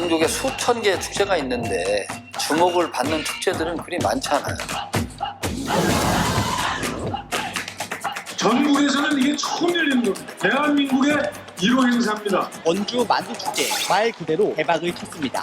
전국에 수천 개의 축제가 있는데 주목을 받는 축제들은 그리 많지 않아요. 전국에서는 이게 처음 열리는 겁니다. 대한민국의 1호 행사입니다. 원주 만두축제 말 그대로 대박을 쳤습니다.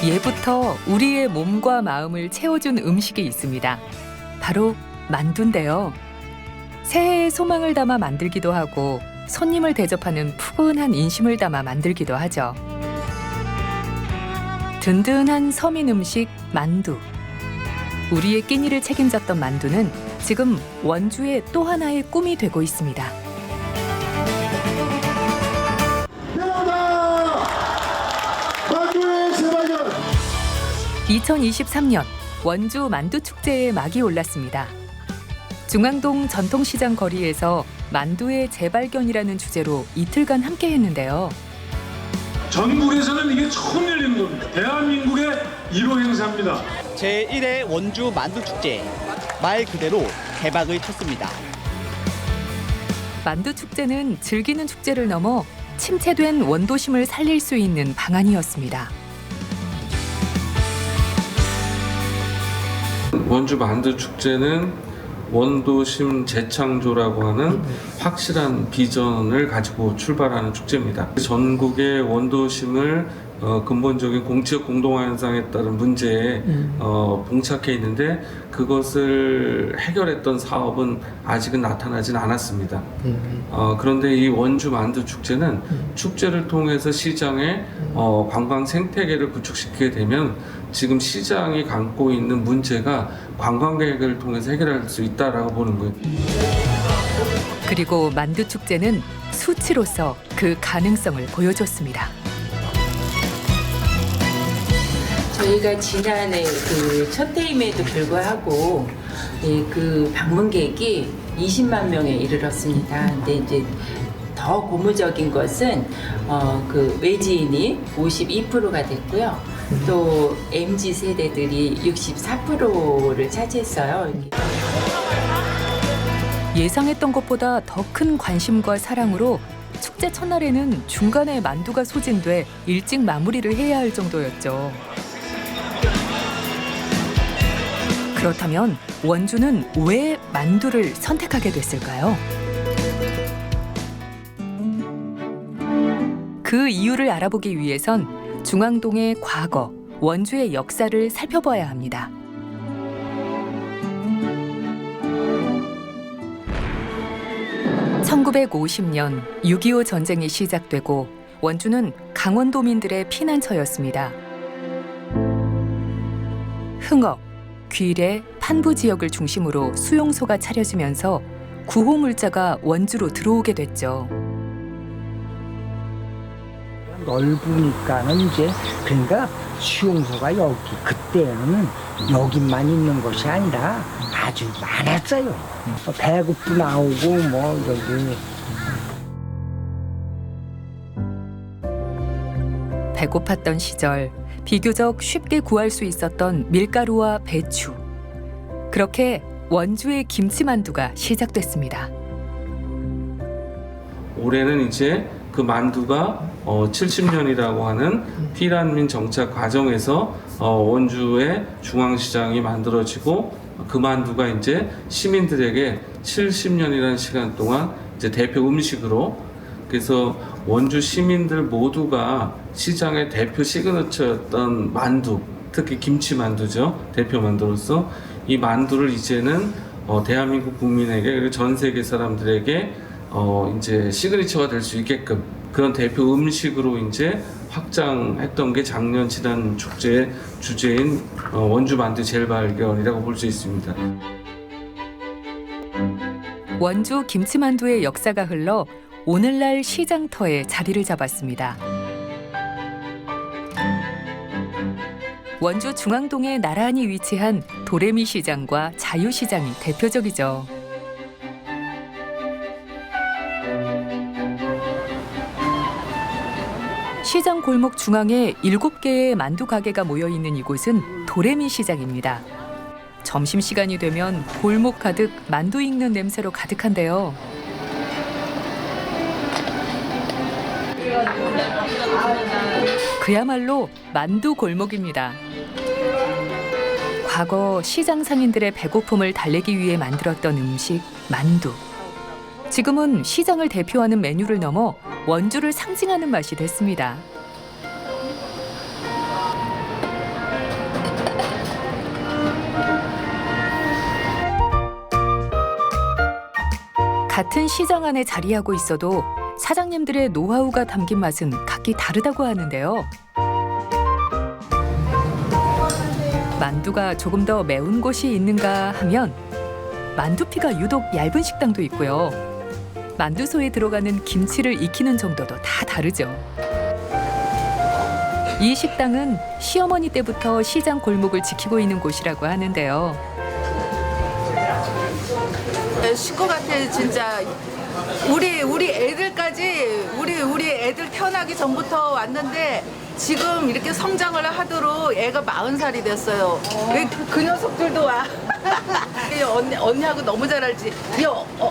예부터 우리의 몸과 마음을 채워준 음식이 있습니다. 바로 만두인데요. 새해의 소망을 담아 만들기도 하고 손님을 대접하는 푸근한 인심을 담아 만들기도 하죠. 든든한 서민 음식 만두. 우리의 끼니를 책임졌던 만두는 지금 원주의 또 하나의 꿈이 되고 있습니다. 2023년 원주 만두축제에 막이 올랐습니다. 중앙동 전통시장 거리에서 만두의 재발견이라는 주제로 이틀간 함께했는데요. 전국에서는 이게 처음 열리는 겁니다. 대한민국의 1호 행사입니다. 제1회 원주 만두축제 말 그대로 대박을 쳤습니다. 만두축제는 즐기는 축제를 넘어 침체된 원도심을 살릴 수 있는 방안이었습니다. 원주 만두축제는 원도심 재창조라고 하는 확실한 비전을 가지고 출발하는 축제입니다. 전국의 원도심을 근본적인 공지역 공동화현상에 따른 문제에 봉착해 있는데 그것을 해결했던 사업은 아직은 나타나진 않았습니다. 그런데 이 원주 만두축제는 축제를 통해서 시장의 관광 생태계를 구축시키게 되면 지금 시장이 갖고 있는 문제가 관광객을 통해서 해결할 수 있다라고 보는 거예요. 그리고 만두축제는 수치로서 그 가능성을 보여줬습니다. 저희가 지난해 그 첫 해임에도 불구하고 그 방문객이 20만 명에 이르렀습니다. 근데 이제 더 고무적인 것은 그 외지인이 52%가 됐고요. 또 MZ 세대들이 64%를 차지했어요. 예상했던 것보다 더 큰 관심과 사랑으로 축제 첫날에는 중간에 만두가 소진돼 일찍 마무리를 해야 할 정도였죠. 그렇다면 원주는 왜 만두를 선택하게 됐을까요? 그 이유를 알아보기 위해선 중앙동의 과거, 원주의 역사를 살펴봐야 합니다. (1950년) 6.25 전쟁이 시작되고 원주는 강원도민들의 피난처였습니다. 흥업, 귀래, 판부 지역을 중심으로 수용소가 차려지면서 구호물자가 원주로 들어오게 됐죠. 넓으니까는 이제 그러니까 수용소가 여기 그때는 여기만 있는 것이 아니라 아주 많았어요. 배급도 나오고 뭐 여기 배고팠던 시절 비교적 쉽게 구할 수 있었던 밀가루와 배추. 그렇게 원주의 김치만두가 시작됐습니다. 올해는 이제 그 만두가 70년이라고 하는 피란민 정착 과정에서 원주의 중앙시장이 만들어지고 그 만두가 이제 시민들에게 70년이라는 시간 동안 이제 대표 음식으로, 그래서 원주 시민들 모두가 시장의 대표 시그너처였던 만두, 특히 김치 만두죠. 대표 만두로서 이 만두를 이제는 대한민국 국민에게 그리고 전 세계 사람들에게 이제 시그니처가 될 수 있게끔 그런 대표 음식으로 이제 확장했던 게 작년 지난 축제의 주제인 원주 만두 재발견이라고 볼 수 있습니다. 원주 김치만두의 역사가 흘러 오늘날 시장터에 자리를 잡았습니다. 원주 중앙동에 나란히 위치한 도레미 시장과 자유시장이 대표적이죠. 시장 골목 중앙에 7개의 만두 가게가 모여 있는 이곳은 도레미 시장입니다. 점심시간이 되면 골목 가득 만두 익는 냄새로 가득한데요. 그야말로 만두 골목입니다. 과거 시장 상인들의 배고픔을 달래기 위해 만들었던 음식, 만두. 지금은 시장을 대표하는 메뉴를 넘어 원주를 상징하는 맛이 됐습니다. 같은 시장 안에 자리하고 있어도 사장님들의 노하우가 담긴 맛은 각기 다르다고 하는데요. 만두가 조금 더 매운 곳이 있는가 하면 만두피가 유독 얇은 식당도 있고요. 만두소에 들어가는 김치를 익히는 정도도 다 다르죠. 이 식당은 시어머니 때부터 시장 골목을 지키고 있는 곳이라고 하는데요. 식구 같아 진짜. 우리 애들까지 우리 애들 태어나기 전부터 왔는데 지금 이렇게 성장을 하도록 애가 40살이 됐어요. 왜 그 녀석들도 와. 언니하고 너무 잘 알지. 이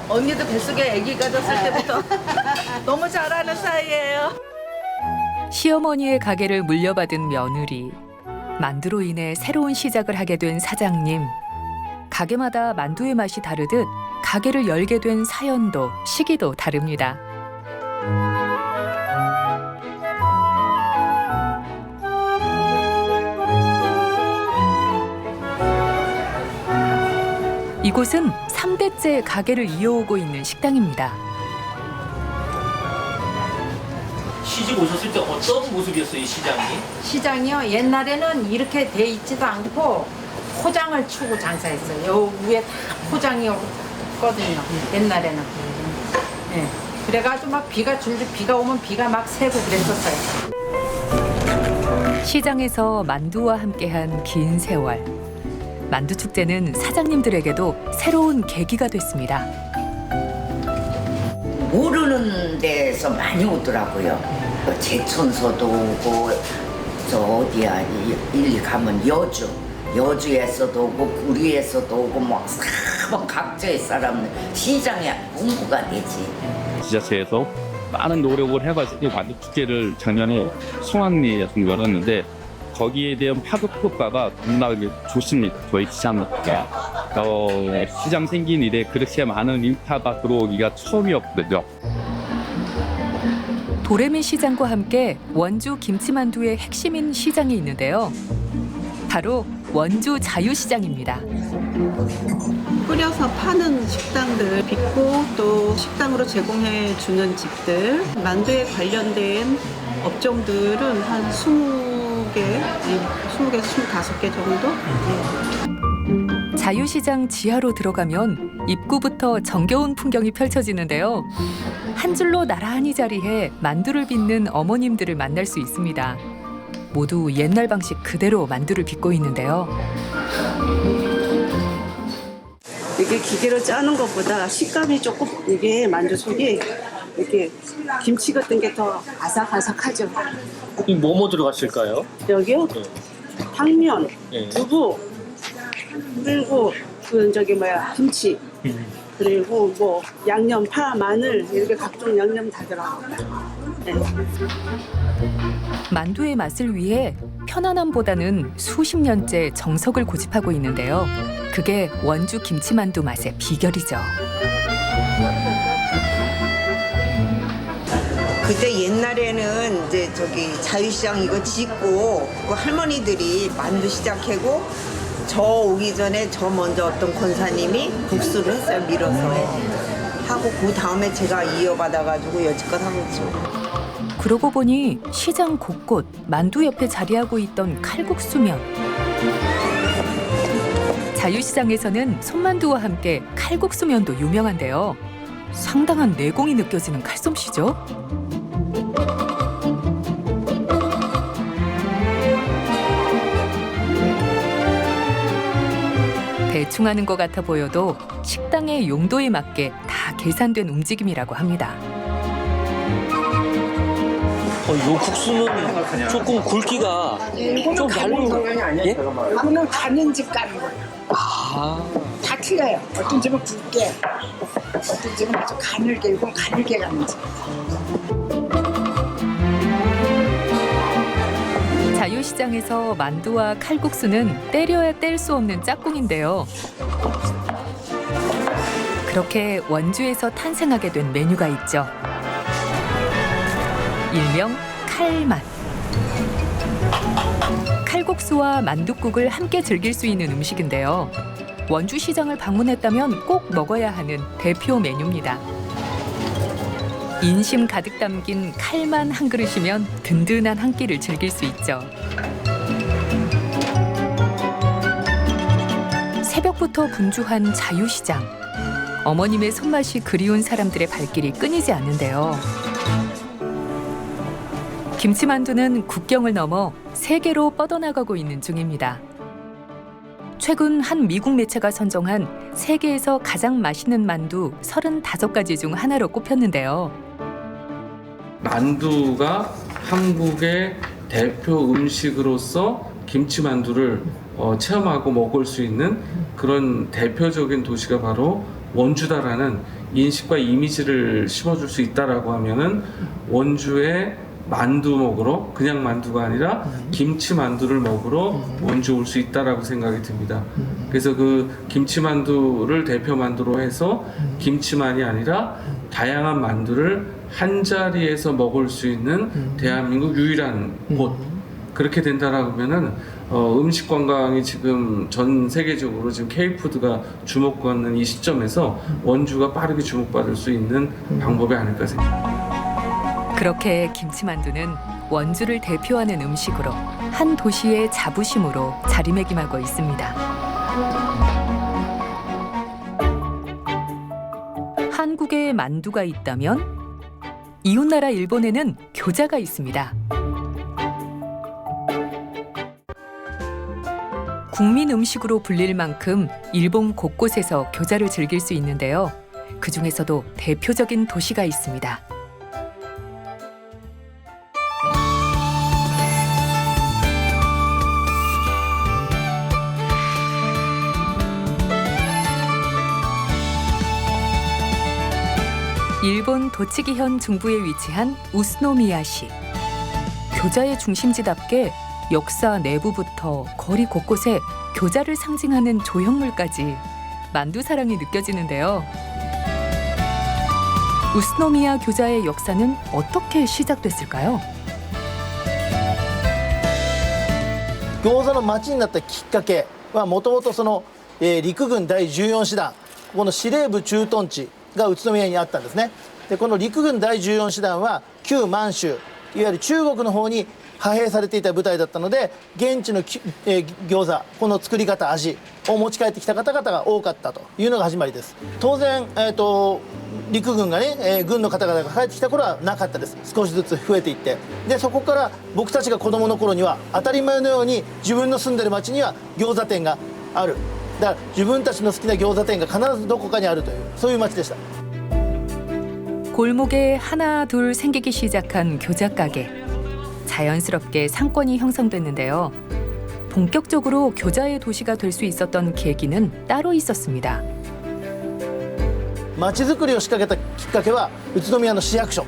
언니도 뱃속에 아기 가졌을 때부터 너무 잘하는 사이예요. 시어머니의 가게를 물려받은 며느리, 만두로 인해 새로운 시작을 하게 된 사장님. 가게마다 만두의 맛이 다르듯 가게를 열게 된 사연도 시기도 다릅니다. 이곳은 3대째 가게를 이어오고 있는 식당입니다. 시집 오셨을 때 어떤 모습이었어요, 이 시장이? 시장이요? 옛날에는 이렇게 돼 있지도 않고 포장을 추고 장사했어요. 요 위에 다 포장이었거든요. 옛날에는. 네. 그래가지고 막 비가 오면 비가 막 새고 그랬었어요. 시장에서 만두와 함께한 긴 세월. 만두 축제는 사장님들에게도 새로운 계기가 됐습니다. 모르는 데서 많이 오더라고요. 제천서도 오고 저 어디야 일리 가면 여주에서도 오고 구리에서도 오고 뭐 사방 각지의 사람들 시장에 홍보가 되지. 지자체에서 많은 노력을 해가지고 만두 축제를 작년에 송악리에서 열었는데 거기에 대한 파급 효과가 너무나 좋습니다. 저희 시장과 시장 생긴 이래 그렇게 많은 인파가 들어오기가 처음이었거든요. 도레미 시장과 함께 원주 김치만두의 핵심인 시장이 있는데요. 바로 원주 자유시장입니다. 끓여서 파는 식당들, 빚고 또 식당으로 제공해 주는 집들, 만두에 관련된 업종들은 한 20개에서 25개 정도? 자유시장 지하로 들어가면 입구부터 정겨운 풍경이 펼쳐지는데요. 한 줄로 나란히 자리해 만두를 빚는 어머님들을 만날 수 있습니다. 모두 옛날 방식 그대로 만두를 빚고 있는데요. 이게 기계로 짜는 것보다 식감이 조금 이게 만두 속이 이렇게 김치 같은 게 더 아삭아삭하죠. 뭐뭐 들어갔을까요? 여기요? 네. 당면, 네. 두부, 그리고 김치, 그리고 뭐 양념, 파, 마늘 이렇게 각종 양념 다 들어가요. 네. 만두의 맛을 위해 편안함보다는 수십 년째 정석을 고집하고 있는데요. 그게 원주 김치만두 맛의 비결이죠. 그때 옛날에는 이제 저기 자유시장 이거 짓고 그 할머니들이 만두 시작하고 저 오기 전에 저 먼저 어떤 권사님이 국수를 했어요. 밀어서 하고 그 다음에 제가 이어받아가지고 여지껏 하고 있죠. 그러고 보니 시장 곳곳 만두 옆에 자리하고 있던 칼국수면. 자유시장에서는 손만두와 함께 칼국수면도 유명한데요. 상당한 내공이 느껴지는 칼솜씨죠. 대충 하는 것 같아 보여도 식당의 용도에 맞게 다 계산된 움직임이라고 합니다. 요 국수는 조금 굵기가 좀 다른 예? 이거는 가는 집 가는 거예요. 다 틀려요. 어떤 집은 굵게, 어떤 집은 아주 가늘게, 이건 가늘게 가는 집. 자유시장에서 만두와 칼국수는 때려야 뗄 수 없는 짝꿍인데요. 그렇게 원주에서 탄생하게 된 메뉴가 있죠. 일명 칼맛. 칼국수와 만둣국을 함께 즐길 수 있는 음식인데요. 원주시장을 방문했다면 꼭 먹어야 하는 대표 메뉴입니다. 인심 가득 담긴 칼만 한 그릇이면 든든한 한 끼를 즐길 수 있죠. 새벽부터 분주한 자유시장. 어머님의 손맛이 그리운 사람들의 발길이 끊이지 않는데요. 김치만두는 국경을 넘어 세계로 뻗어나가고 있는 중입니다. 최근 한 미국 매체가 선정한 세계에서 가장 맛있는 만두 35가지 중 하나로 꼽혔는데요. 만두가 한국의 대표 음식으로서 김치만두를 체험하고 먹을 수 있는 그런 대표적인 도시가 바로 원주다라는 인식과 이미지를 심어줄 수 있다라고 하면은 원주에 만두 먹으러, 그냥 만두가 아니라 김치 만두를 먹으러 원주 올 수 있다라고 생각이 듭니다. 그래서 그 김치 만두를 대표 만두로 해서 김치만이 아니라 다양한 만두를 한 자리에서 먹을 수 있는 대한민국 유일한 곳. 그렇게 된다라고 하면은 음식 관광이 지금 전 세계적으로 지금 K푸드가 주목받는 이 시점에서 원주가 빠르게 주목받을 수 있는 방법이 아닐까 생각합니다. 그렇게 김치만두는 원주를 대표하는 음식으로 한 도시의 자부심으로 자리매김하고 있습니다. 한국에 만두가 있다면 이웃나라 일본에는 교자가 있습니다. 국민 음식으로 불릴 만큼 일본 곳곳에서 교자를 즐길 수 있는데요. 그 중에서도 대표적인 도시가 있습니다. 일본 도치기현 중부에 위치한 우스노미야시. 교자의 중심지답게 역사 내부부터 거리 곳곳에 교자를 상징하는 조형물까지 만두 사랑이 느껴지는데요. 우스노미야 교자의 역사는 어떻게 시작됐을까요? 餃子の町になったきっかけはもともとその、陸軍第14師団ここの司令部駐屯地が宇都宮にあったんですね。でこの陸軍第14師団は旧満州いわゆる中国の方に派兵されていた部隊だったので現地の、餃子この作り方味を持ち帰ってきた方々が多かったというのが始まりです。当然、陸軍がね、軍の方々が帰ってきた頃はなかったです。少しずつ増えていってでそこから僕たちが子供の頃には当たり前のように自分の住んでる町には餃子店がある。だから自分たちの好きな餃子店が必ずどこかにあるというそういう町でした。 골목에 하나 둘 생기기 시작한 교자 가게. 자연스럽게 상권이 형성됐는데요. 본격적으로 교자의 도시가 될 수 있었던 계기는 따로 있었습니다. 町づくりを仕掛けたきっかけは宇都宮の市役所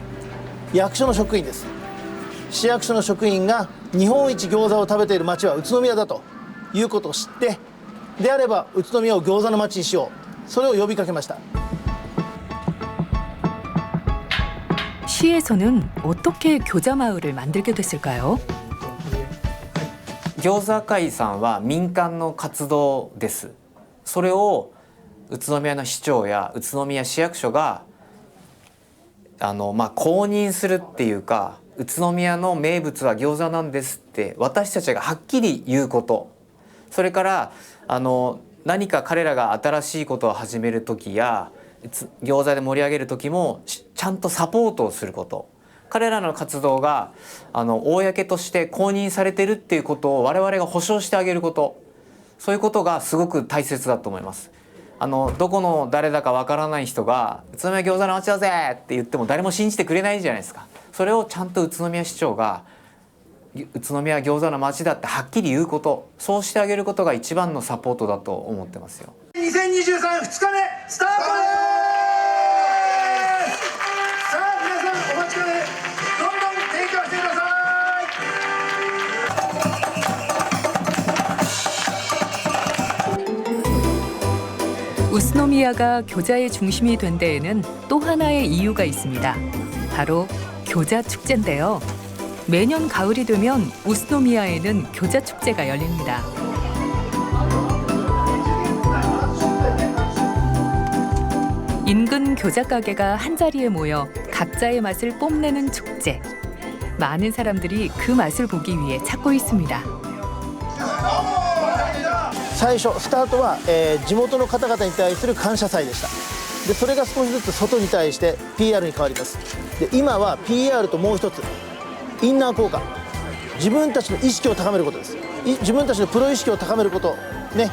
役所の職員です。市役所の職員が日本一餃子を食べている町は宇都宮だということを知ってであれば宇都宮を餃子の町にしようそれを呼びかけました。 시에서는 어떻게 교자 마을을 만들게 됐을까요? 餃子会さんは民間の活動です。それを宇都宮の市長や宇都宮市役所が公認するっていうか、宇都宮の名物は餃子なんですって私たちがはっきり言うこと、それから何か彼らが新しいことを始める時や餃子で盛り上げる時もちゃんとサポートをすること、彼らの活動が公として公認されてるっていうことを我々が保証してあげること、そういうことがすごく大切だと思います。どこの誰だかわからない人が「宇都宮餃子の街だぜ!」って言っても誰も信じてくれないじゃないですか。それをちゃんと宇都宮市長が宇都宮餃子の街だってはっきり言うこと、そうしてあげることが一番のサポートだと思ってますよ。2023 2日目スタートです。さあ皆さんお待ちかね、どんどん提供してください。 우스노미야가 교자의 중심이 된 데에는 또 하나의 이유가 있습니다. 바로 교자 축제인데요. 매년 가을이 되면 우스노미야에는 교자 축제가 열립니다. 인근 교자 가게가 한자리에 모여 각자의 맛을 뽐내는 축제. 많은 사람들이 그 맛을 보기 위해 찾고 있습니다. 最初スタートは、地元の方々に対する感謝祭でした。でそれが少しずつ外に対して PR に変わります。で今は PR ともう一つインナー効果、自分たちの意識を高めることです。自分たちのプロ意識を高めることね、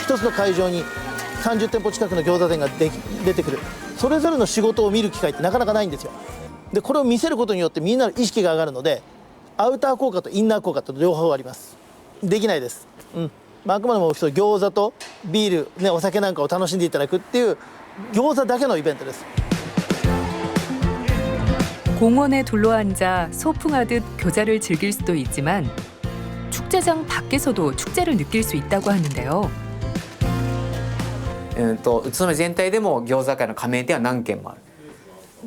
一つの会場に30店舗近くの餃子店が出てくる、それぞれの仕事を見る機会ってなかなかないんですよ。でこれを見せることによってみんなの意識が上がるので、アウター効果とインナー効果と両方あります。できないです。あくまでも餃子とビール、お酒なんかを楽しんでいただくっていう餃子だけのイベントです。 공원에 둘러앉아 소풍하듯 교자를 즐길 수도 있지만 축제장 밖에서도 축제를 느낄 수 있다고 하는데요. 宇都宮全体でも餃子会の加盟店は何軒もある。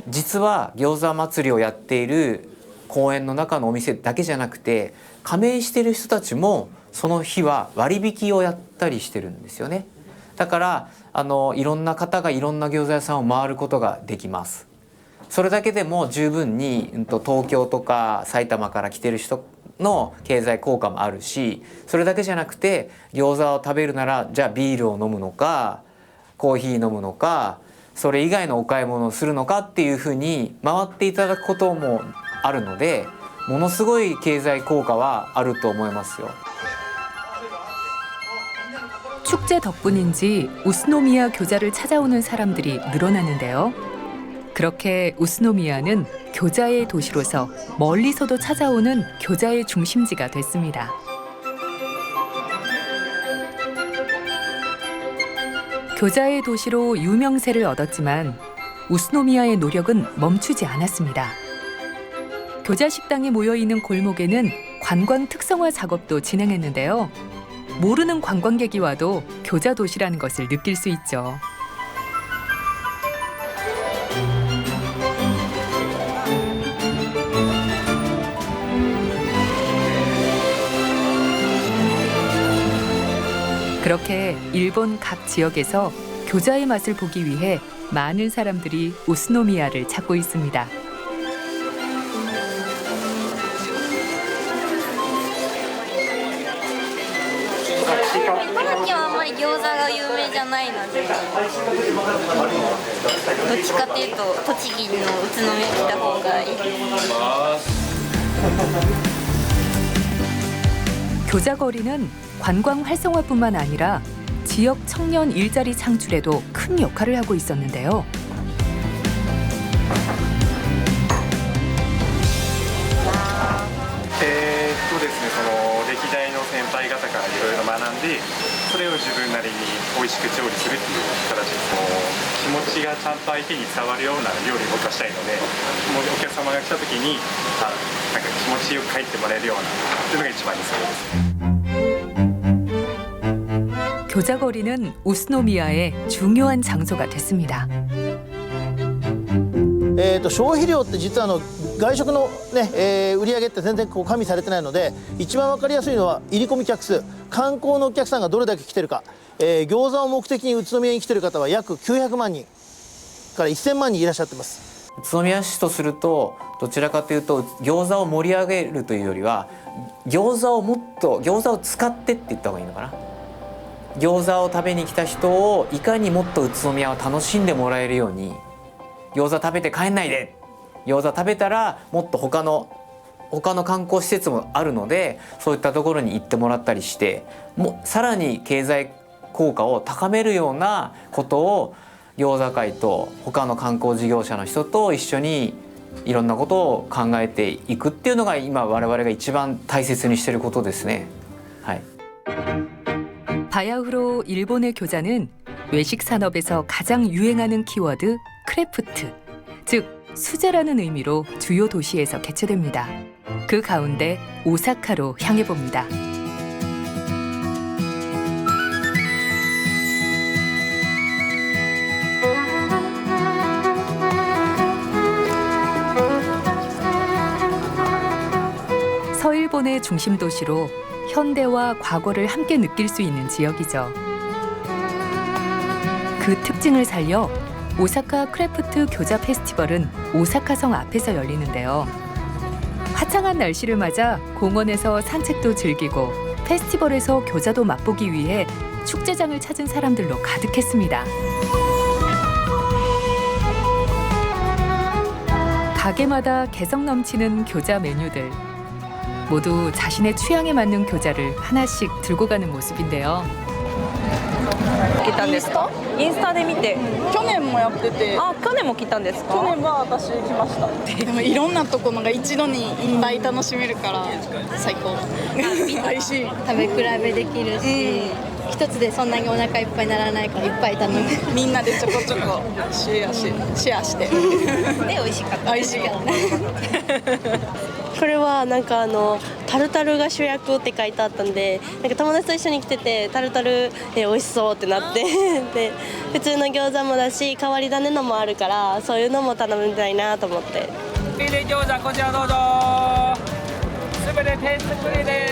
実は餃子祭りをやっている公園の中のお店だけじゃなくて、加盟している人たちもその日は割引をやったりしてるんですよね。だからいろんな方がいろんな餃子屋さんを回ることができます。それだけでも十分に東京とか埼玉から来てる人の経済効果もあるし、それだけじゃなくて餃子を食べるならじゃあビールを飲むのかコーヒー飲むのかそれ以外のお買い物をするのかっていうふうに回っていただくこともあるので、ものすごい経済効果はあると思いますよ。 축제 덕분인지 우스노미야 교자를 찾아오는 사람들이 늘어나는데요. 그렇게 우스노미야는 교자의 도시로서 멀리서도 찾아오는 교자의 중심지가 됐습니다. 교자의 도시로 유명세를 얻었지만 우스노미야의 노력은 멈추지 않았습니다. 교자 식당이 모여있는 골목에는 관광 특성화 작업도 진행했는데요. 모르는 관광객이 와도 교자 도시라는 것을 느낄 수 있죠. 그렇게 일본 각 지역에서 교자의 맛을 보기 위해 많은 사람들이 우스노미야를 찾고 있습니다. 茨城はあんまり餃子が有名じゃないので、どっちかっていうと栃木の宇都宮に来た方がいい。 교자거리는 관광 활성화뿐만 아니라 지역 청년 일자리 창출에도 큰 역할을 하고 있었는데요. 교자거리는 우스노미야의 중요한 장소가 됐습니다. 消費量って実は外食の、ね売り上げって全然こう加味されてないので、一番分かりやすいのは入り込み客数、観光のお客さんがどれだけ来てるか、餃子を目的に宇都宮に来てる方は約900万人から1000万人いらっしゃってます。宇都宮市とするとどちらかというと餃子を盛り上げるというよりは餃子を使ってって言った方がいいのかな。餃子を食べに来た人をいかにもっと宇都宮を楽しんでもらえるように、餃子食べて帰んないで、餃子食べたらもっと他の観光施設もあるのでそういったところに行ってもらったりして、もうさらに経済効果を高めるようなことを餃子会と他の観光事業者の人と一緒にいろんなことを考えていくっていうのが今我々が一番大切にしていることですね。はい. 바야흐로 일본의 교자는 외식 산업에서 가장 유행하는 키워드 크래프트, 즉 수제라는 의미로 주요 도시에서 개최됩니다. 그 가운데 오사카로 향해 봅니다. 서일본의 중심 도시로 현대와 과거를 함께 느낄 수 있는 지역이죠. 그 특징을 살려 오사카 크래프트 교자 페스티벌은 오사카성 앞에서 열리는데요. 화창한 날씨를 맞아 공원에서 산책도 즐기고 페스티벌에서 교자도 맛보기 위해 축제장을 찾은 사람들로 가득했습니다. 가게마다 개성 넘치는 교자 메뉴들. 모두 자신의 취향에 맞는 교자를 하나씩 들고 가는 모습인데요. 来たんですか？インスタで見て。去年もやってて。あ、去年も来たんですか？去年は私来ました。でもいろんなところが一度にいっぱい楽しめるから最高。美味しい。食べ比べできるし、一つでそんなにお腹いっぱいにならないからいっぱい頼む。みんなでちょこちょこシェアして。で美味しかった。美味しかった。これはなんかタルタルが主役って書いてあったんで、なんか友達と一緒に来ててタルタル美味しそうってなってで普通の餃子もだし変わमी種のもあるからそういうのも頼みたいなと思って。餃子こちらどうぞ。すべて手作りで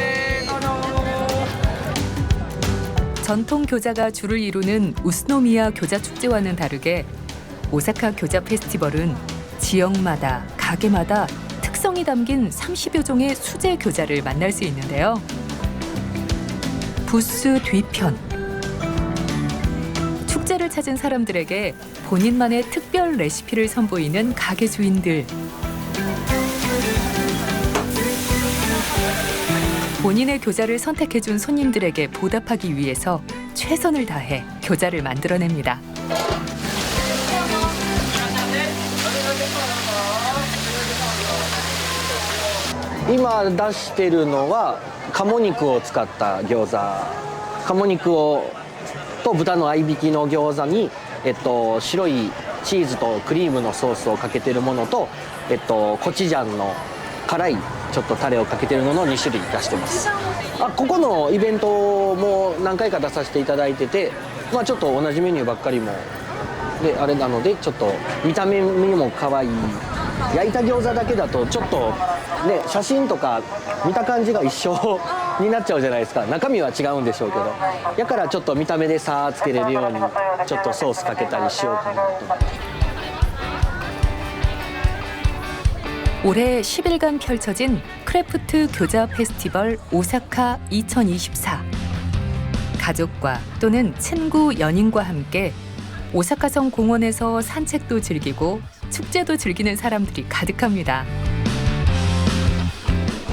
どうぞ。 전통 교자가 줄을 이루는 우스노미야 교자 축제와는 다르게 오사카 교자 페스티벌은 지역마다 가게마다 특성이 담긴 30여 종의 수제 교자를 만날 수 있는데요. 부스 뒤편. 축제를 찾은 사람들에게 본인만의 특별 레시피를 선보이는 가게 주인들. 본인의 교자를 선택해준 손님들에게 보답하기 위해서 최선을 다해 교자를 만들어냅니다. 今出してるのは鴨肉を使った餃子、鴨肉と豚の合いびきの餃子に、白いチーズとクリームのソースをかけてるものと、コチュジャンの辛いちょっとタレをかけてるのの2種類出してます。ここのイベントも何回か出させていただいてて、ちょっと同じメニューばっかりもであれなのでちょっと見た目にも可愛い。焼いた餃子だけだとちょっとね写真とか見た感じが一緒になっちゃうじゃないですか。中身は違うんでしょうけど、だからちょっと見た目で差つけれるようにちょっとソースかけたりしようかなと。 올해 10일간 펼쳐진 크래프트 교자 페스티벌 오사카 2024. 가족과 또는 친구, 연인과 함께 오사카성 공원에서 산책도 즐기고 축제도 즐기는 사람들이 가득합니다.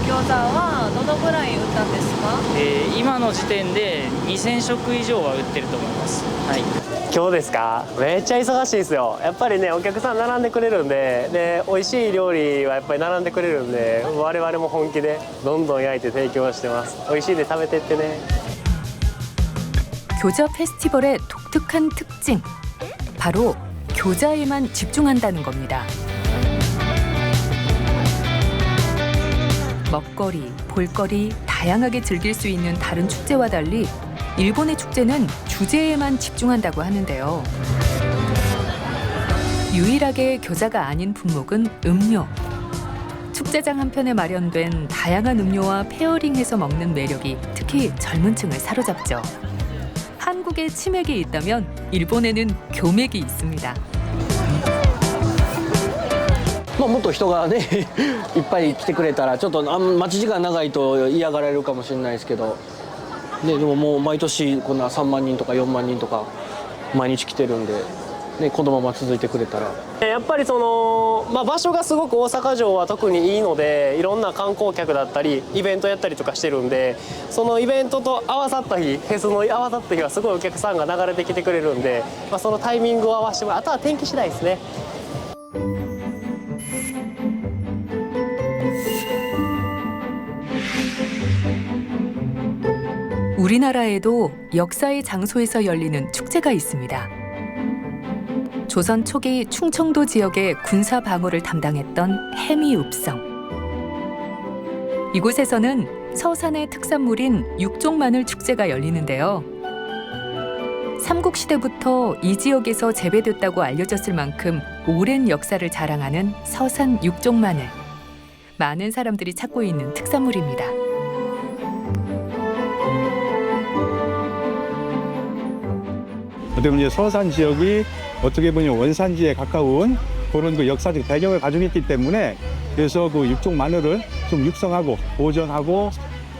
餃子はどのぐらい売ったんですか？今の時点で2000食以上は売ってると思います。はい。 今日ですか？めっちゃ忙しいですよ。やっぱりねお客さん並んでくれるんで、美味しい料理はやっぱり並んでくれるんで、我々も本気でどんどん焼いて提供してます。美味しいで食べてってね。 교자 페스티벌의 독특한 특징, 바로 교자에만 집중한다는 겁니다. 먹거리, 볼거리 다양하게 즐길 수 있는 다른 축제와 달리 일본의 축제는 주제에만 집중한다고 하는데요. 유일하게 교자가 아닌 품목은 음료. 축제장 한편에 마련된 다양한 음료와 페어링해서 먹는 매력이 특히 젊은 층을 사로잡죠. 한국에 치맥이 있다면 일본에는 교맥이 있습니다. もっと人がねいっぱい来てくれたらちょっと待ち時間長いと嫌がられるかもしれないですけど、ね、でももう毎年こんな3万人とか4万人とか毎日来てるんで、ね、このまま続いてくれたら。やっぱり場所がすごく大阪城は特にいいので、いろんな観光客だったりイベントやったりとかしてるんで、そのイベントと合わさった日、フェスの合わさった日はすごいお客さんが流れてきてくれるんで、そのタイミングを合わせてもらう、あとは天気次第ですね。 우리나라에도 역사의 장소에서 열리는 축제가 있습니다. 조선 초기 충청도 지역의 군사 방어를 담당했던 해미읍성. 이곳에서는 서산의 특산물인 육종마늘 축제가 열리는데요. 삼국시대부터 이 지역에서 재배됐다고 알려졌을 만큼 오랜 역사를 자랑하는 서산 육종마늘. 많은 사람들이 찾고 있는 특산물입니다. 어떻게 보면 서산 지역이 어떻게 보면 원산지에 가까운 그런 그 역사적 배경을 가지고 있기 때문에 그래서 그 육종 마늘을 좀 육성하고 보존하고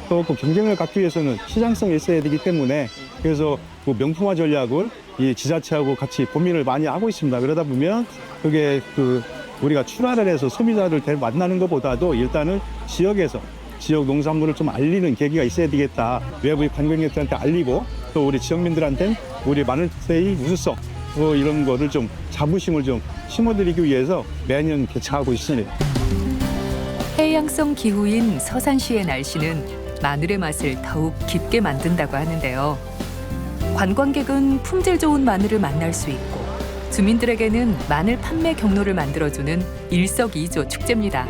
또 그 경쟁을 갖기 위해서는 시장성이 있어야 되기 때문에 그래서 그 명품화 전략을 이 지자체하고 같이 고민을 많이 하고 있습니다. 그러다 보면 그게 그 우리가 출하를 해서 소비자를 만나는 것보다도 일단은 지역에서 지역 농산물을 좀 알리는 계기가 있어야 되겠다. 외부 관광객들한테 알리고 또 우리 지역민들한테는 우리 마늘의 우수성 이런 거를 좀 자부심을 좀 심어드리기 위해서 매년 개최하고 있습니다. 해양성 기후인 서산시의 날씨는 마늘의 맛을 더욱 깊게 만든다고 하는데요. 관광객은 품질 좋은 마늘을 만날 수 있고 주민들에게는 마늘 판매 경로를 만들어주는 일석이조 축제입니다.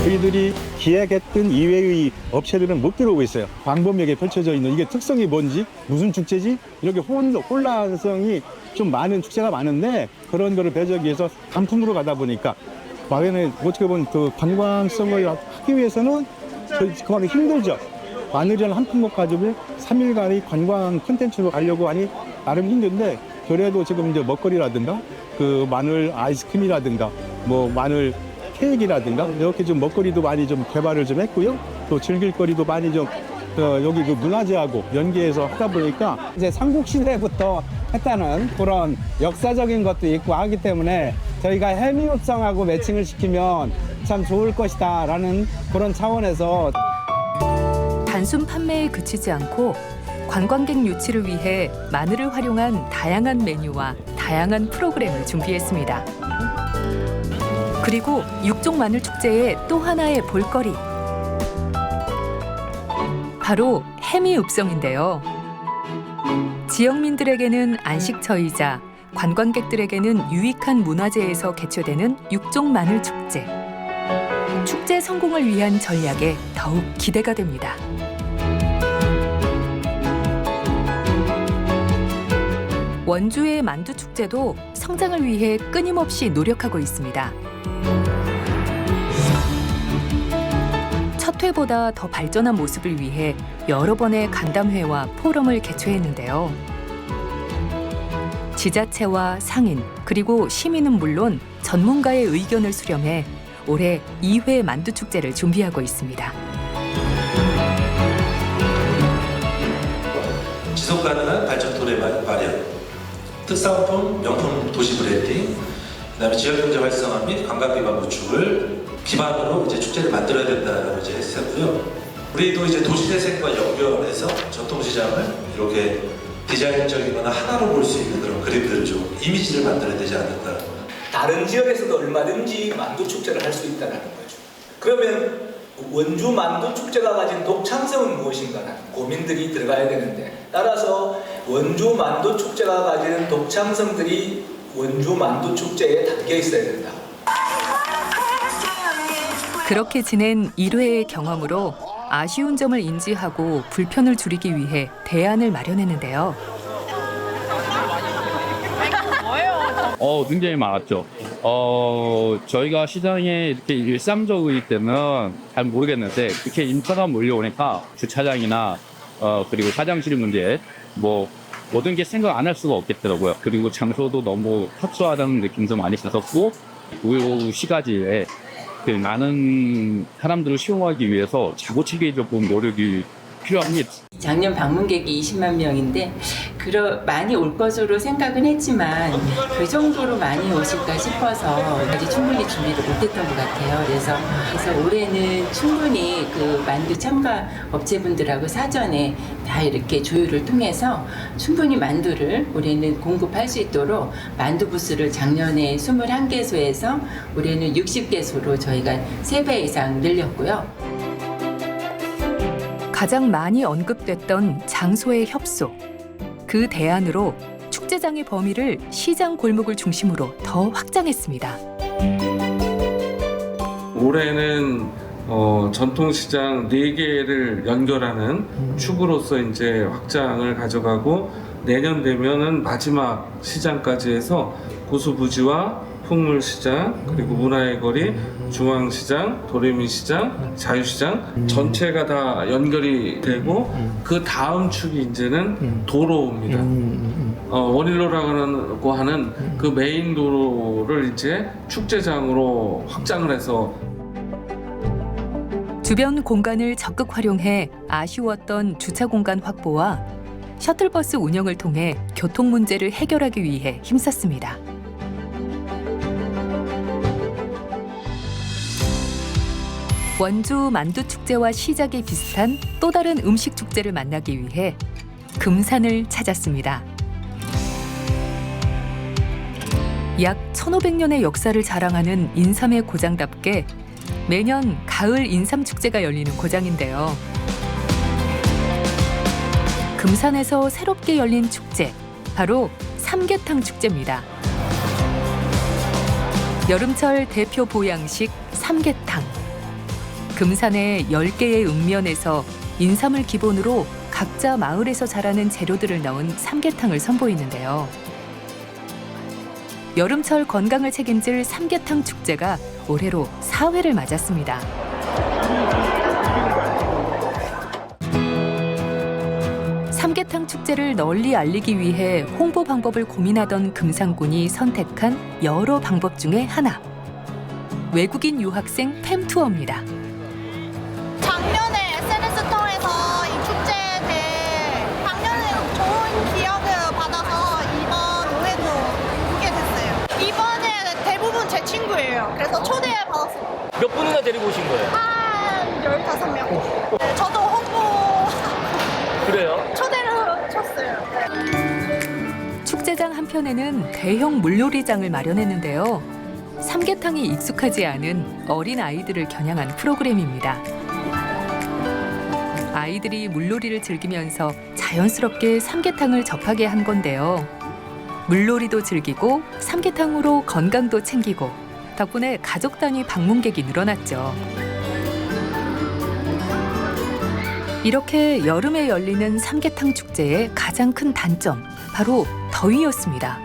저희들이 기획했던 이외의 업체들은 못 들어오고 있어요. 광범위하게 펼쳐져 있는 이게 특성이 뭔지 무슨 축제지 이렇게 혼란성이 좀 많은 축제가 많은데 그런 거를 배제하기 위해서 단품으로 가다 보니까 막에는 어떻게 보면 그 관광성을 하기 위해서는 그만큼 힘들죠. 마늘이라는 한 품목 가지고 3일간의 관광 콘텐츠로 가려고 하니 나름 힘든데 그래도 지금 이제 먹거리라든가 그 마늘 아이스크림이라든가 뭐 마늘 케이크라든가 이렇게 좀 먹거리도 많이 좀 개발을 좀 했고요. 또 즐길 거리도 많이 좀 여기 그 문화재하고 연계해서 하다 보니까 이제 삼국시대부터 했다는 그런 역사적인 것도 있고 하기 때문에 저희가 해미읍성하고 매칭을 시키면 참 좋을 것이다라는 그런 차원에서 단순 판매에 그치지 않고 관광객 유치를 위해 마늘을 활용한 다양한 메뉴와 다양한 프로그램을 준비했습니다. 그리고 육종 마늘 축제의 또 하나의 볼거리. 바로 해미읍성인데요. 지역민들에게는 안식처이자 관광객들에게는 유익한 문화재에서 개최되는 육종 마늘 축제. 축제 성공을 위한 전략에 더욱 기대가 됩니다. 원주의 만두 축제도 성장을 위해 끊임없이 노력하고 있습니다. 첫 회보다 더 발전한 모습을 위해 여러 번의 간담회와 포럼을 개최했는데요. 지자체와 상인 그리고 시민은 물론 전문가의 의견을 수렴해 올해 2회 만두축제를 준비하고 있습니다. 지속가능한 발전 토대 마련, 특산품, 명품 도시 브랜딩, 그다음에 지역경제 활성화 및 관광 기반 구축을 기반으로 이제 축제를 만들어야 된다라고 이제 했었고요. 우리도 이제 도시재생과 연결해서 전통시장을 이렇게 디자인적이거나 하나로 볼 수 있는 그런 그림들을 좀 이미지를 만들어야 되지 않을까. 다른 지역에서도 얼마든지 만두 축제를 할 수 있다는 거죠. 그러면 원주 만두 축제가 가진 독창성은 무엇인가라는 고민들이 들어가야 되는데 따라서 원주 만두 축제가 가지는 독창성들이 원주 만두 축제에 담겨 있어야 된다. 그렇게 지낸 1회의 경험으로 아쉬운 점을 인지하고 불편을 줄이기 위해 대안을 마련했는데요. 굉장히 많았죠. 저희가 시장에 이렇게 일상적이기 때는 잘 모르겠는데 이렇게 인파가 몰려오니까 주차장이나 그리고 화장실 문제 뭐 모든 게 생각 안 할 수가 없겠더라고요. 그리고 장소도 너무 협소하다는 느낌도 많이 들었고 오후 시가지에 그 많은 사람들을 수용하기 위해서 자구체계적인 노력이 필요합니다. 작년 방문객이 20만 명인데 많이 올 것으로 생각은 했지만 그 정도로 많이 오실까 싶어서 아직 충분히 준비를 못했던 것 같아요. 그래서 올해는 충분히 그 만두 참가 업체분들하고 사전에 다 이렇게 조율을 통해서 충분히 만두를 올해는 공급할 수 있도록 만두 부스를 작년에 21개소에서 올해는 60개소로 저희가 3배 이상 늘렸고요. 가장 많이 언급됐던 장소의 협소. 그 대안으로 축제장의 범위를 시장 골목을 중심으로 더 확장했습니다. 올해는 전통시장 4개를 연결하는 축으로서 이제 확장을 가져가고 내년 되면은 마지막 시장까지 해서 고수부지와 풍물시장, 그리고 문화의 거리, 중앙시장, 도레미시장, 자유시장 전체가 다 연결이 되고 그 다음 축이 이제는 도로입니다. 원일로라고 하는 그 메인 도로를 이제 축제장으로 확장을 해서 주변 공간을 적극 활용해 아쉬웠던 주차 공간 확보와 셔틀버스 운영을 통해 교통 문제를 해결하기 위해 힘썼습니다. 원주 만두축제와 시작이 비슷한 또 다른 음식 축제를 만나기 위해 금산을 찾았습니다. 약 1500년의 역사를 자랑하는 인삼의 고장답게 매년 가을 인삼축제가 열리는 고장인데요. 금산에서 새롭게 열린 축제, 바로 삼계탕 축제입니다. 여름철 대표 보양식 삼계탕. 금산의 10개의 읍면에서 인삼을 기본으로 각자 마을에서 자라는 재료들을 넣은 삼계탕을 선보이는데요. 여름철 건강을 책임질 삼계탕 축제가 올해로 4회를 맞았습니다. 삼계탕 축제를 널리 알리기 위해 홍보 방법을 고민하던 금산군이 선택한 여러 방법 중에 하나. 외국인 유학생 팸투어입니다. 작년에 SNS 통해서 이 축제에 대해 작년에 좋은 기억을 받아서 이번 올해도 오게 됐어요. 이번에 대부분 제 친구예요. 그래서 초대 받았어요. 몇 분이나 데리고 오신 거예요? 한 15명. 네, 저도 홍보 그래요? 초대를 쳤어요. 축제장 한편에는 대형 물놀이장을 마련했는데요. 삼계탕이 익숙하지 않은 어린 아이들을 겨냥한 프로그램입니다. 아이들이 물놀이를 즐기면서 자연스럽게 삼계탕을 접하게 한 건데요. 물놀이도 즐기고 삼계탕으로 건강도 챙기고 덕분에 가족 단위 방문객이 늘어났죠. 이렇게 여름에 열리는 삼계탕 축제의 가장 큰 단점, 바로 더위였습니다.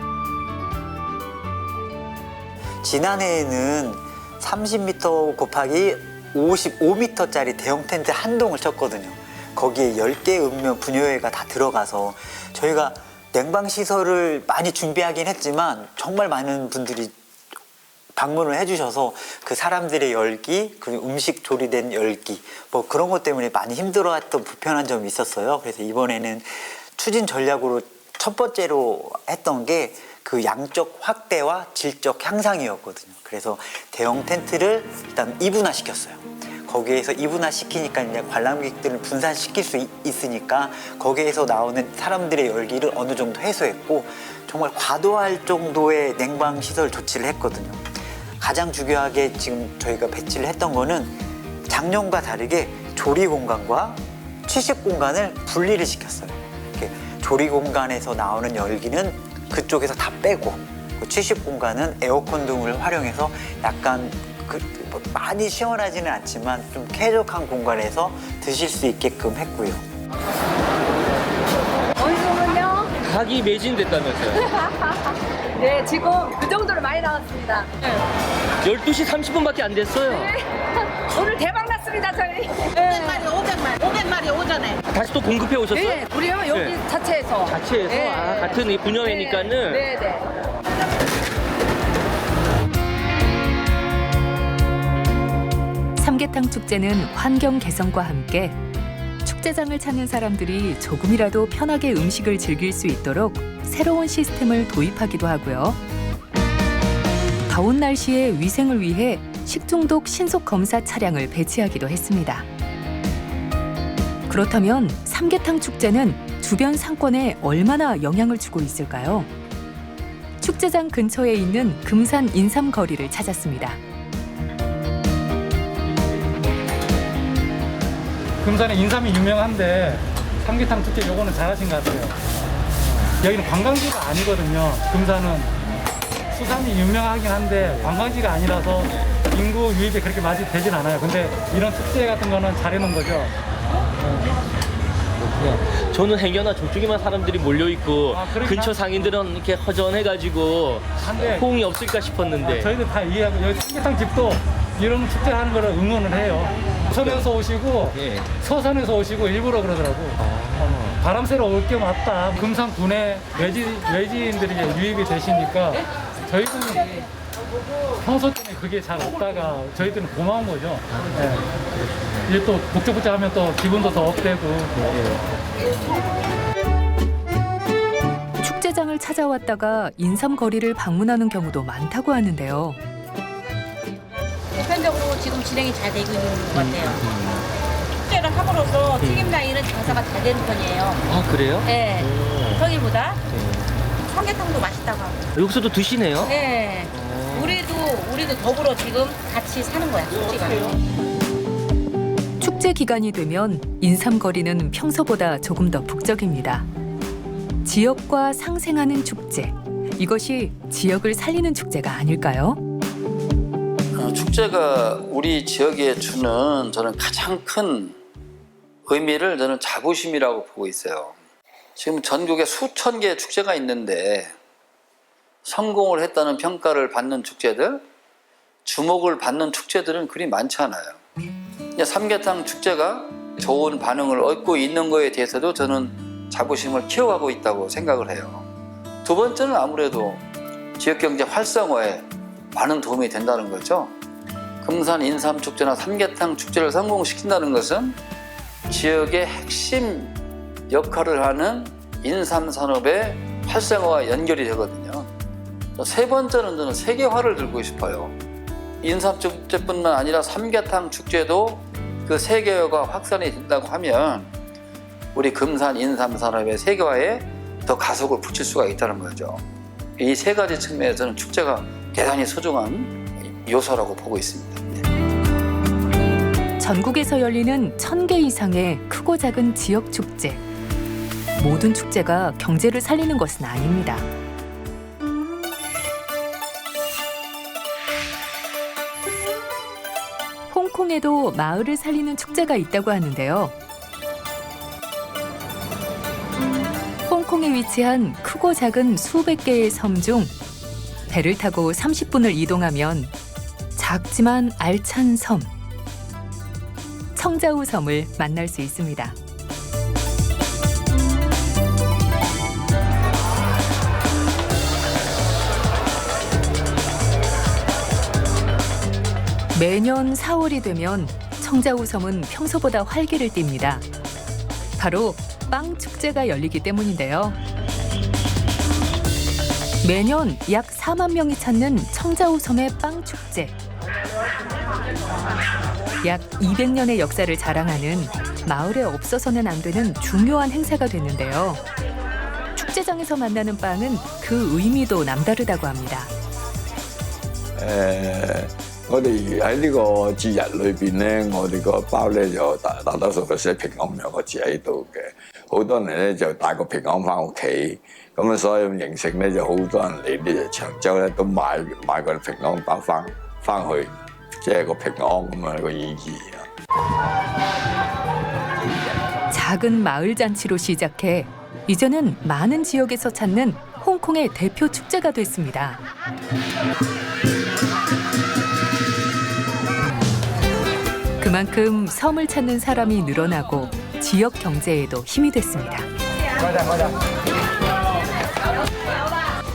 지난해에는 30m 곱하기 55m짜리 대형 텐트 한 동을 쳤거든요. 거기에 10개 읍면 분여회가 다 들어가서 저희가 냉방시설을 많이 준비하긴 했지만 정말 많은 분들이 방문을 해주셔서 그 사람들의 열기, 그리고 음식 조리된 열기, 뭐 그런 것 때문에 많이 힘들어했던 불편한 점이 있었어요. 그래서 이번에는 추진 전략으로 첫 번째로 했던 게 그 양적 확대와 질적 향상이었거든요. 그래서 대형 텐트를 일단 이분화시켰어요. 거기에서 이분화시키니까 이제 관람객들을 분산시킬 수 있으니까 거기에서 나오는 사람들의 열기를 어느 정도 해소했고 정말 과도할 정도의 냉방시설 조치를 했거든요. 가장 중요하게 지금 저희가 배치를 했던 거는 작년과 다르게 조리 공간과 취식 공간을 분리를 시켰어요. 이렇게 조리 공간에서 나오는 열기는 그쪽에서 다 빼고 취식 공간은 에어컨 등을 활용해서 약간 많이 시원하지는 않지만 좀 쾌적한 공간에서 드실 수 있게끔 했고요. 어디서는요? 각이 매진됐다면서요? 네, 지금 그 정도로 많이 나왔습니다. 12시 30분밖에 안 됐어요. 네. 오늘 대박 났습니다, 저희. 500마리 오전에. 다시 또 공급해 오셨어요? 네, 우리요 여기 네. 자체에서. 자체에서 네. 아, 같은 이 분야회니까는. 네, 네. 삼계탕 축제는 환경 개선과 함께 축제장을 찾는 사람들이 조금이라도 편하게 음식을 즐길 수 있도록 새로운 시스템을 도입하기도 하고요. 더운 날씨에 위생을 위해 식중독 신속 검사 차량을 배치하기도 했습니다. 그렇다면 삼계탕 축제는 주변 상권에 얼마나 영향을 주고 있을까요? 축제장 근처에 있는 금산 인삼거리를 찾았습니다. 금산에 인삼이 유명한데 삼계탕 축제 요거는 잘하신 것 같아요. 여기는 관광지가 아니거든요. 금산은 수산이 유명하긴 한데 관광지가 아니라서 인구 유입이 그렇게 많이 되진 않아요. 근데 이런 축제 같은 거는 잘해놓은 거죠. 저는 행여나 저쪽에만 사람들이 몰려있고 그러니까? 근처 상인들은 이렇게 허전해가지고 호응이 없을까 싶었는데. 저희도 다 이해하고 여기 삼계탕 집도 이런 축제 하는 거를 응원을 해요. 부천에서 오시고 서산에서 오시고 일부러 그러더라고. 바람 쐬러 올 겸 왔다. 금산군에 외지인들이 유입이 되시니까 저희들은 평소쯤에 그게 잘 없다가 저희들은 고마운 거죠. 네. 이제 또 북적북적하면 또 기분도 더 업되고. 축제장을 찾아왔다가 인삼거리를 방문하는 경우도 많다고 하는데요. 보편적으로 지금 진행이 잘 되고 있는 것 같아요. 축제를 함으로써 튀김 라인은 장사가 잘 되는 편이에요. 아 그래요? 네. 평일보다 삼계탕도 맛있다고 하고. 여기서도 드시네요? 네. 우리도 더불어 지금 같이 사는 거야, 축제가. 축제 기간이 되면 인삼거리는 평소보다 조금 더 북적입니다. 지역과 상생하는 축제. 이것이 지역을 살리는 축제가 아닐까요? 축제가 우리 지역에 주는 저는 가장 큰 의미를 저는 자부심이라고 보고 있어요. 지금 전국에 수천 개의 축제가 있는데 성공을 했다는 평가를 받는 축제들, 주목을 받는 축제들은 그리 많지 않아요. 삼계탕 축제가 좋은 반응을 얻고 있는 거에 대해서도 저는 자부심을 키워가고 있다고 생각을 해요. 두 번째는 아무래도 지역경제 활성화에 많은 도움이 된다는 거죠. 금산 인삼축제나 삼계탕 축제를 성공시킨다는 것은 지역의 핵심 역할을 하는 인삼산업의 활성화와 연결이 되거든요. 세 번째는 저는 세계화를 들고 싶어요. 인삼축제뿐만 아니라 삼계탕 축제도 그 세계화가 확산이 된다고 하면 우리 금산 인삼산업의 세계화에 더 가속을 붙일 수가 있다는 거죠. 이 세 가지 측면에서는 축제가 대단히 소중한 요소라고 보고 있습니다. 전국에서 열리는 1000개 이상의 크고 작은 지역 축제. 모든 축제가 경제를 살리는 것은 아닙니다. 홍콩에도 마을을 살리는 축제가 있다고 하는데요. 홍콩에 위치한 크고 작은 수백 개의 섬 중 배를 타고 30분을 이동하면 작지만 알찬 섬, 청자우 섬을 만날 수 있습니다. 매년 4월이 되면 청자우 섬은 평소보다 활기를 띱니다. 바로 빵 축제가 열리기 때문인데요. 매년 약 4만 명이 찾는 청자우 섬의 빵 축제. 약 200년의 역사를 자랑하는 마을에 없어서는 안 되는 중요한 행사가 됐는데요. 축제장에서 만나는 빵은 그 의미도 남다르다고 합니다. 我哋喺呢個節日裏邊咧，我哋個包咧就大多數都寫平安兩個字喺度嘅。好多人咧就帶個平安翻屋企，咁啊所以形成咧就好多人嚟呢長洲咧都買個平安包翻去，即係個平安咁樣個意義。 작은 마을 잔치로 시작해 이제는 많은 지역에서 찾는 홍콩 홍콩의 대표 축제가 됐습니다. 그만큼 섬을 찾는 사람이 늘어나고 지역 경제에도 힘이 됐습니다.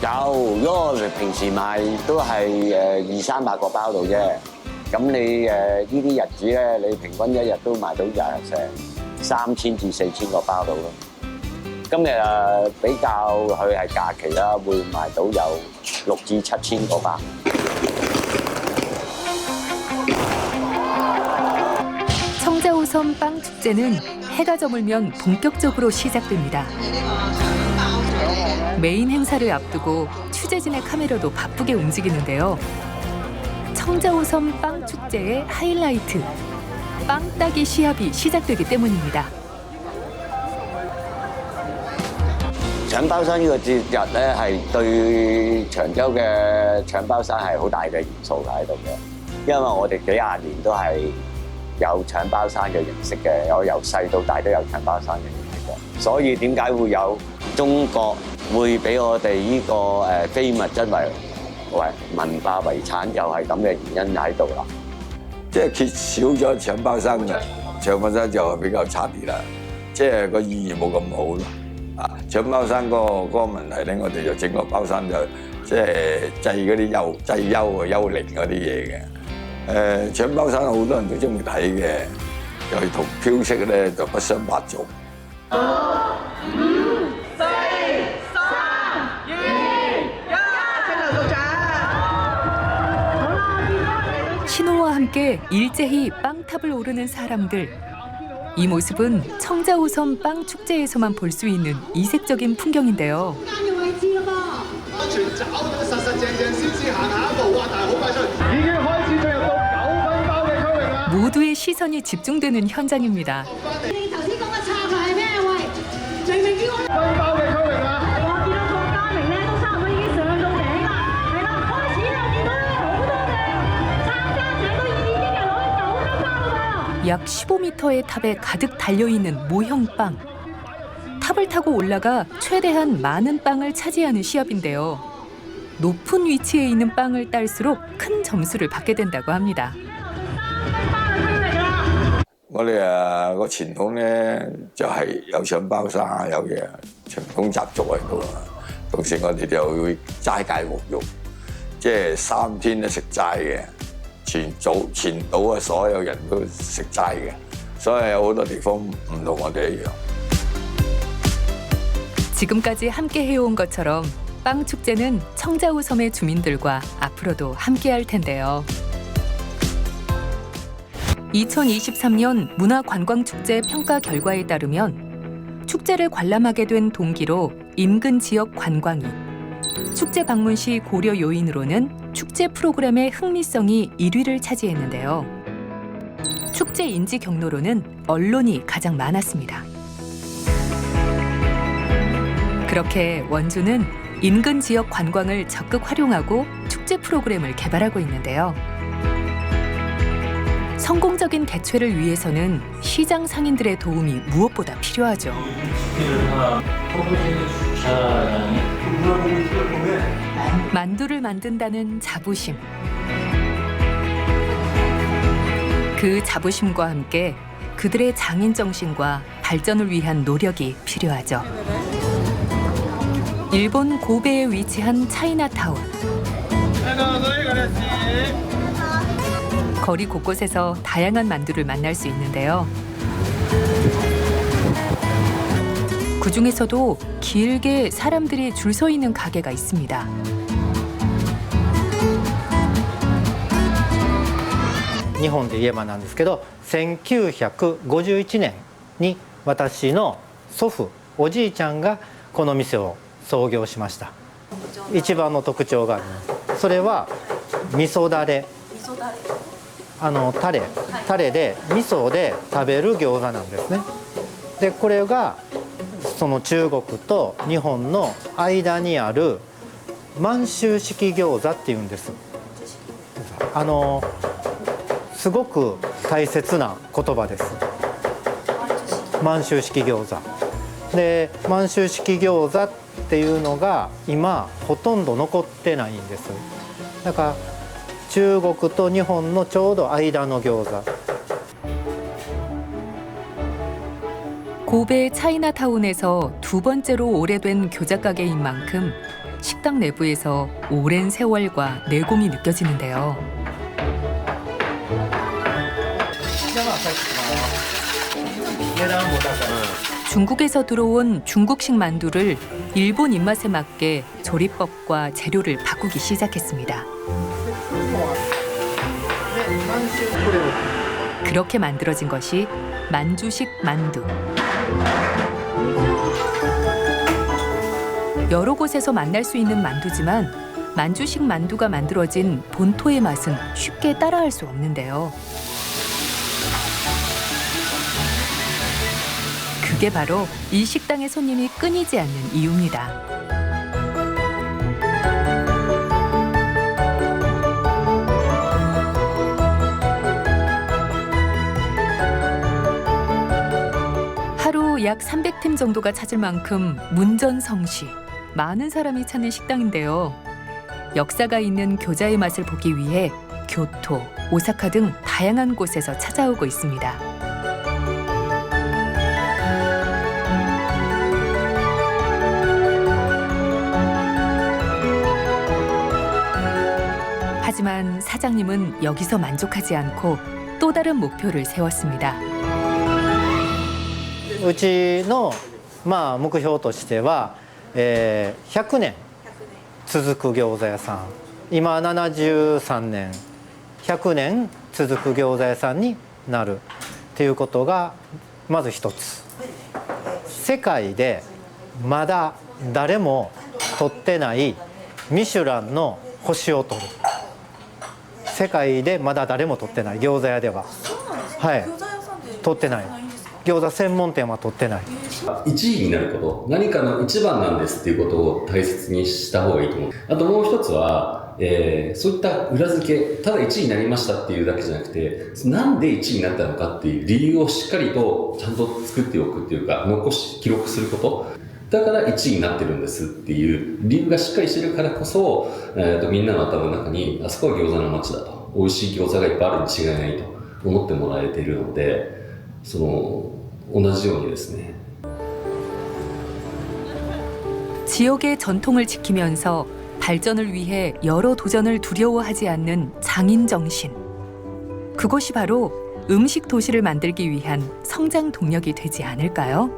有，如果我哋平時賣都係200-300個包到啫。咁你呢啲日子咧，你平均一日都賣到成3000至4000個包到咯。今日比較佢係假期啦，會賣到有6至7000個包。 청자호섬 빵 축제는 해가 저물면 본격적으로 시작됩니다. 메인 행사를 앞두고 취재진의 카메라도 바쁘게 움직이는데요. 청자호섬 빵 축제의 하이라이트, 빵 따기 시합이 시작되기 때문입니다. 搶包山呢個節日咧，係對長洲嘅搶包山係好大嘅元素喺度嘅，因為我哋幾廿年都係有搶包山嘅形式嘅，我由細到大都有搶包山嘅形式嘅，所以點解會有中國會俾我哋呢個非物質為文化遺產，又係咁嘅原因喺度啦。即係缺少咗搶包山嘅，搶包山就比較差啲啦，即係個意義冇咁好咯。啊，搶包山嗰個問題咧，我哋就整個包山就即係祭嗰啲祭幽幽靈嗰啲嘢嘅。搶包山好多人都中意睇嘅，又係同飄色咧就不相伯仲。신호와 함께 일제히 빵탑을 오르는 사람들. 이 모습은 청자호섬 빵 축제에서만 볼 수 있는 이색적인 풍경인데요. 모두의 시선이 집중되는 현장입니다. 약 15m의 탑에 가득 달려있는 모형빵. 탑을 타고 올라가 최대한 많은 빵을 차지하는 시합인데요. 높은 위치에 있는 빵을 딸수록 큰 점수를 받게 된다고 합니다. 我哋個傳統咧就係有搶包山啊，有嘢傳統習俗喺度啊。同時我哋就會齋戒沐浴，即係3天都食齋嘅。 全島嘅所有人都食齋嘅，所以有好多地方唔同我哋一樣。 지금까지 함께 해온 것처럼 빵 축제는 청자호섬의 주민들과 앞으로도 함께할 텐데요. 2023년 문화관광축제 평가 결과에 따르면 축제를 관람하게 된 동기로 인근 지역 관광이, 축제 방문 시 고려 요인으로는 축제 프로그램의 흥미성이 1위를 차지했는데요. 축제 인지 경로로는 언론이 가장 많았습니다. 그렇게 원주는 인근 지역 관광을 적극 활용하고 축제 프로그램을 개발하고 있는데요. 성공적인 개최를 위해서는 시장 상인들의 도움이 무엇보다 필요하죠. 만두를 만든다는 자부심. 그 자부심과 함께 그들의 장인 정신과 발전을 위한 노력이 필요하죠. 일본 고베에 위치한 차이나타운. 거리 곳곳에서 다양한 만두를 만날 수 있는데요. 그중에서도 길게 사람들이 줄 서 있는 가게가 있습니다. 일본で言えばなんですけど、1951年に私の祖父、おじいちゃんがこの店を創業しました。一番の特徴があります。それは味噌だれ。タレで味噌で食べる餃子なんですね。でこれがその中国と日本の間にある満州式餃子っていうんです。すごく大切な言葉です。満州式餃子で満州式餃子っていうのが今ほとんど残ってないんです。だから中国と日本のちょうど間の餃子。 고베 차이나타운에서 두 번째로 오래된 교자 가게인 만큼 식당 내부에서 오랜 세월과 내공이 느껴지는데요. 중국에서 들어온 중국식 만두를 일본 입맛에 맞게 조리법과 재료를 바꾸기 시작했습니다. 그렇게 만들어진 것이 만주식 만두. 여러 곳에서 만날 수 있는 만두지만 만주식 만두가 만들어진 본토의 맛은 쉽게 따라할 수 없는데요. 그게 바로 이 식당의 손님이 끊이지 않는 이유입니다. 하루 약 300팀 정도가 찾을 만큼 문전성시, 많은 사람이 찾는 식당인데요. 역사가 있는 교자의 맛을 보기 위해 교토, 오사카 등 다양한 곳에서 찾아오고 있습니다. 하지만 사장님은 여기서 만족하지 않고 또 다른 목표를 세웠습니다. うちの目標としては、100年続く餃子屋さん、今73年、100年続く餃子屋さんになるということがまず一つ。世界でまだ誰も取ってないミシュランの星を取る。世界でまだ誰も取ってない餃子屋では、はい、取ってない。餃子専門店は取ってない。1位になること、何かの一番なんですっていうことを大切にした方がいいと思う。あともう一つは、そういった裏付け、ただ1位になりましたっていうだけじゃなくて、なんで1位になったのかっていう理由をしっかりとちゃんと作っておくっていうか、記録すること。だから1位になってるんですっていう理由がしっかりしてるからこそ、みんなの頭の中に、あそこは餃子の街だと。美味しい餃子がいっぱいあるに違いないと思ってもらえているので、同じようにですね。 지역의 전통을 지키면서 발전을 위해 여러 도전을 두려워하지 않는 장인 정신. 그것이 바로 음식 도시를 만들기 위한 성장 동력이 되지 않을까요?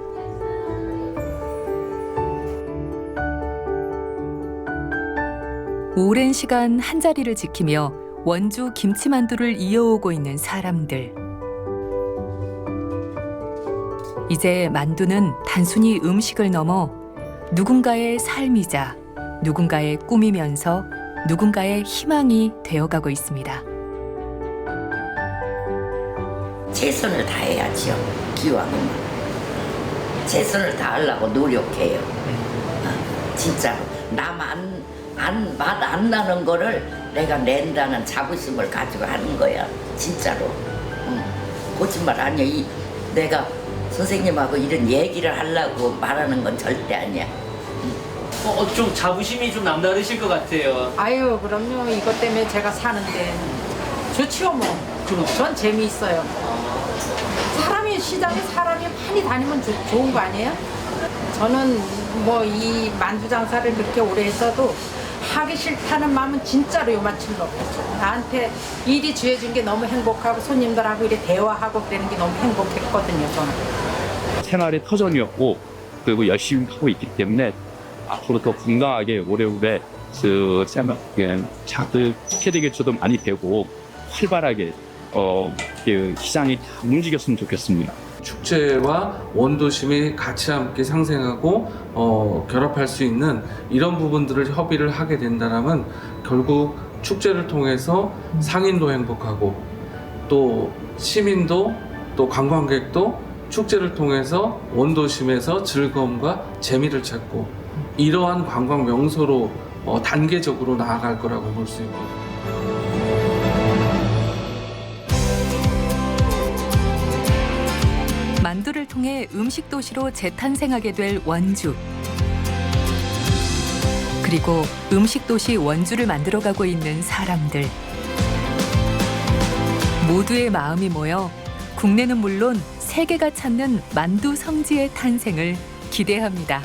오랜 시간 한자리를 지키며 원주 김치만두를 이어오고 있는 사람들. 이제 만두는 단순히 음식을 넘어 누군가의 삶이자 누군가의 꿈이면서 누군가의 희망이 되어가고 있습니다. 최선을 다해야죠. 기왕이면 최선을 다하려고 노력해요. 진짜로 맛 안 나는 거를 내가 낸다는 자부심을 가지고 하는 거야. 진짜로. 거짓말 아니야. 내가 선생님하고 이런 얘기를 하려고 말하는 건 절대 아니야. 좀 자부심이 좀 남다르실 것 같아요. 아유, 그럼요. 이것 때문에 제가 사는데 좋지요 뭐. 전 재미있어요. 시장에 사람이 많이 다니면 좋은 거 아니에요? 저는 뭐 이 만두 장사를 그렇게 오래 했어도 하기 싫다는 마음은 진짜로 요만치는 없었어요. 나한테 일이 주어진 게 너무 행복하고 손님들하고 이렇게 대화하고 그러는 게 너무 행복했거든요, 저는. 생활의 터전이었고 그리고 열심히 하고 있기 때문에 앞으로 더 건강하게 오래오래 자들 캐릭터도 많이 되고 활발하게 시장이 다 움직였으면 좋겠습니다. 축제와 원도심이 같이 함께 상생하고 결합할 수 있는 이런 부분들을 협의를 하게 된다면 결국 축제를 통해서 상인도 행복하고 또 시민도 또 관광객도 축제를 통해서 원도심에서 즐거움과 재미를 찾고 이러한 관광 명소로 단계적으로 나아갈 거라고 볼 수 있고. 만두를 통해 음식 도시로 재탄생하게 될 원주. 그리고 음식 도시 원주를 만들어가고 있는 사람들. 모두의 마음이 모여 국내는 물론 세계가 찾는 만두 성지의 탄생을 기대합니다.